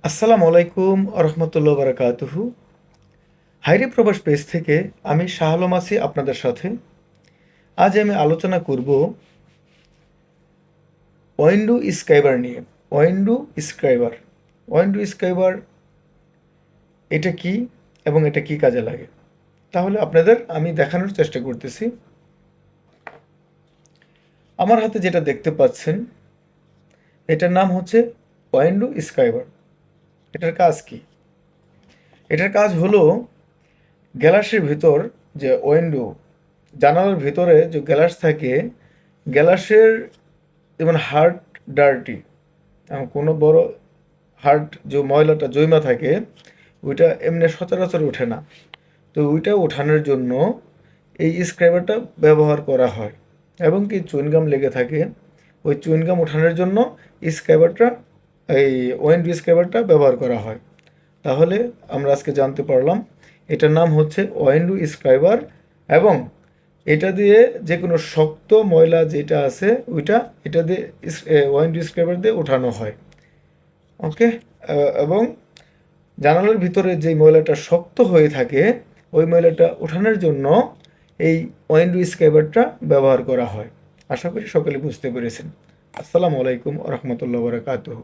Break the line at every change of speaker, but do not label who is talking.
আসসালামু আলাইকুম আরহামতুল্লাহ বারাকাতুহু। হায়রে প্রবাস পেজ থেকে আমি শাহ আলম আছি আপনাদের সাথে। আজ আমি আলোচনা করব ওয়েন্ডো স্ক্রাইবার নিয়ে। ওয়েন্ডো স্ক্রাইবার এটা কি এবং এটা কি কাজে লাগে, তাহলে আপনাদের আমি দেখানোর চেষ্টা করতেছি। আমার হাতে যেটা দেখতে পাচ্ছেন, এটার নাম হচ্ছে ওয়েন্ডো স্ক্রাইবার। এটার কাজ কি? এটার কাজ হলো গ্যালাসের ভিতর যে উইন্ডো, জানালার ভিতরে যে গ্যালাস থাকে, গ্যালাসের যেমন হার্ড ডার্টি, কোনো বড় হার্ড যে ময়লাটা জৈমা থাকে, ওইটা এমনি সচরাচর ওঠে না। তো ওইটা ওঠানোর জন্য এই স্ক্রাইবারটা ব্যবহার করা হয়। এবং কি চুইনগাম লেগে থাকে, ওই চুইনগাম ওঠানোর জন্য স্ক্রাইবারটা, এই উইন্ডো স্ক্রাইবারটা ব্যবহার করা হয়। তাহলে আমরা আজকে জানতে পারলাম এটার নাম হচ্ছে উইন্ডো স্ক্রাইবার, এবং এটা দিয়ে যে কোনো শক্ত ময়লা যেটা আছে ওইটা এটা দিয়ে উইন্ডো স্ক্রাইবার দিয়ে ওঠানো হয়। ওকে। এবং জানালার ভিতরে যে ময়লাটা শক্ত হয়ে থাকে, ওই ময়লাটা ওঠানোর জন্য এই উইন্ডো স্ক্রাইবারটা ব্যবহার করা হয়। আশা করি সকলে বুঝতে পেরেছেন। আসসালামু আলাইকুম রহমতুল্লাহ বারাকাতুহু।